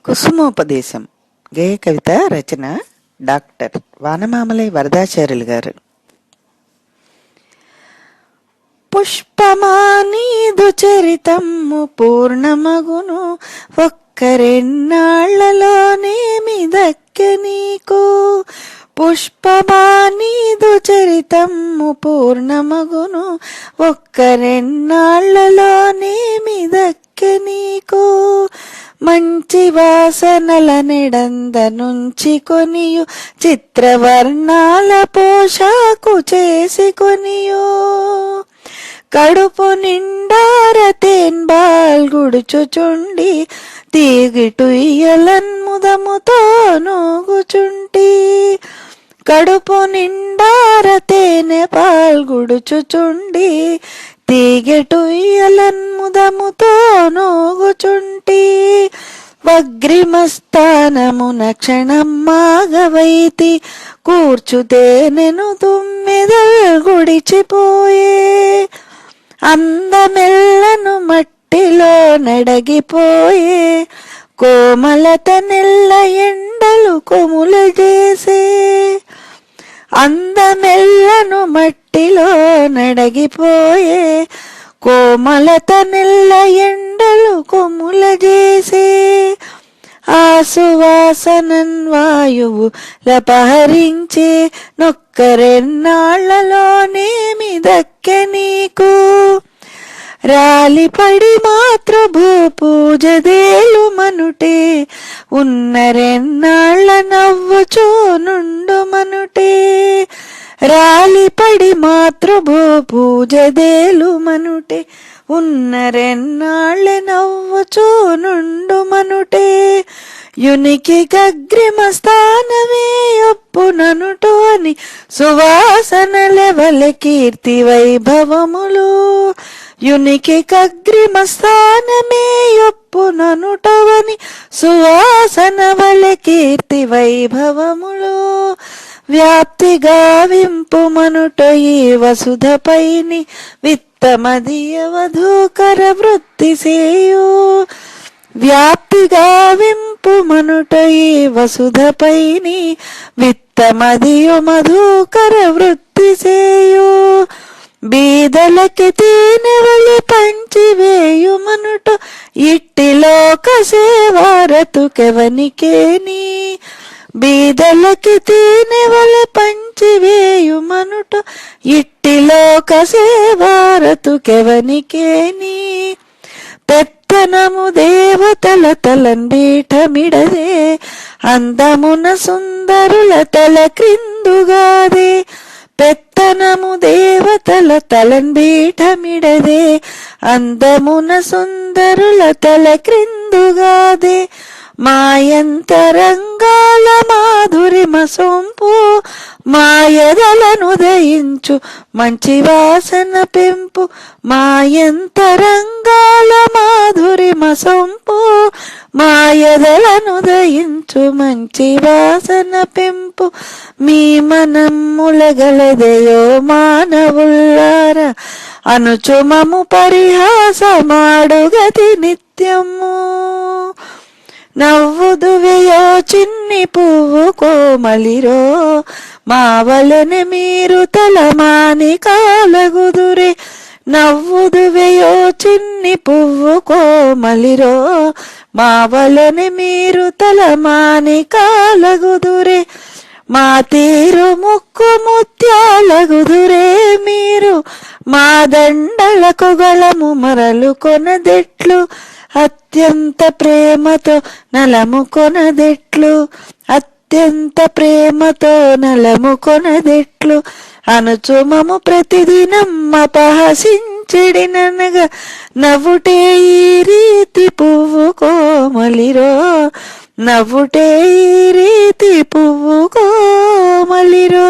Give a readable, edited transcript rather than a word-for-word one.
కుసుమోపదేశం గేయ కవిత రచన డాక్టర్ వానమామలై వరదాచార్యులు గారు. పుష్పమానీదు చరితము పూర్ణమగును, ఒక్కరెన్నాళ్లలోనేమి దక్కె నీకు. పుష్పమానీదు చరితము పూర్ణమగును, ఒక్కరెన్నాళ్లలోనేమి దక్కె నీకు. మంచి వాసనల నెడంద నుంచి కొనియు, చిత్రవర్ణాల పోషాకు చేసి కొనియు. కడుపు నిండార తేన్బాల్ గుడుచుచుండి, తీగిటుయ్యలన్ ముదముతో నూగుచుంటి. కడుపు నిండార తేనె పాల్గుడుచుచుండి, తీగెటుయ్యలన్ ముదముతో నూగుచుంటి. వగ్రిమస్థానమున క్షణం మాగవైతి, కూర్చుతేనెను తుమ్మెదల్ గుడిచిపోయే. అందమెల్లను మట్టిలో నడగిపోయే, కోమలత నెల్ల ఎండలు కొముల చేసే. అందమెల్లను మట్టిలో నడగిపోయే, కోమలత నెల్ల ఎండలు కొముల చేసే. ఆసువాసనన్ వాయువు లపహరించే, నొక్కరెన్నాళ్లలోనేమి దక్కె నీకు. రాలిపడి మాత్ర భూపూజదేలు మనుటే, ఉన్నరెన్నాళ్ల నవ్వుచూ నుండు మనుటే. రాలిపడి మాతృ భూపూజదేలు మనుటే, ఉన్నరెన్నాళ్ల నవ్వుచూ నుండు మనుటే. యునికి గగ్రిమ స్థానమే ఒప్పుననుటు అని, సువాసనలెవల కీర్తి వైభవములు. యునికి కగ్రిమ స్థానమే ఒప్పుననుటవని, సువాసన వల కీర్తి వైభవములు. వ్యాప్తిగా వింపుమనుట ఈ వసుధపైని, విత్తమదియ వధూకర వృత్తి సేయు. వ్యాప్తిగా వింపుమనుట ఈ వసుధపైని, విత్తమదియు మధుకర వృత్తి సేయు. బీదలకి తేనెవలి పంచివేయుమనుట, ఇట్టిలోక సేవారతుకెవనికేని. బీదలకి తేనెవల పంచివేయుమనుట, ఇట్టిలోక సేవారతుకెవనికేని. పెత్తనము దేవతల తలంబీఠమిడదే, అందమున సుందరుల తల క్రిందుగాదే. పెత్తనము దేవతల తలంబీఠమిడదే, అందమున సుందరుల తల క్రిందుగాదే. మాయంతరంగాల మాధురిమ సొంపు, మాయదలను దయించు మంచి వాసన పెంపు. మాయంతరంగాల మాధురిమ సొంపు, మాయదలను దయించు మంచి వాసన పెంపు. మీ మనమ్ములగలదయో మానవుల్లార, అనుచుమము పరిహాసమాడుగతి నిత్యము. నవ్వుదువెయో చిన్ని పువ్వు కోమలిరో, మావలెని మీరు తలమాని కాలగుదురే. నవ్వుదువెయో చిన్ని పువ్వు కోమలిరో, మావలెని మీరు తలమాని కాలగుదురే. మా తీరు ముక్కు ముత్యాలగుదురే మీరు, మా దండలకు గళము మరలు కొనదెట్లు. అత్యంత ప్రేమతో నలము కొనదెట్లు, అత్యంత ప్రేమతో నలము కొనదెట్లు. అనుచుమము ప్రతిదినం అపహసించెడిననగా, నవ్వుటే ఈ రీతి పువ్వు కోమలిరో. నవ్వుటే ఈ రీతి పువ్వు కోమలిరో.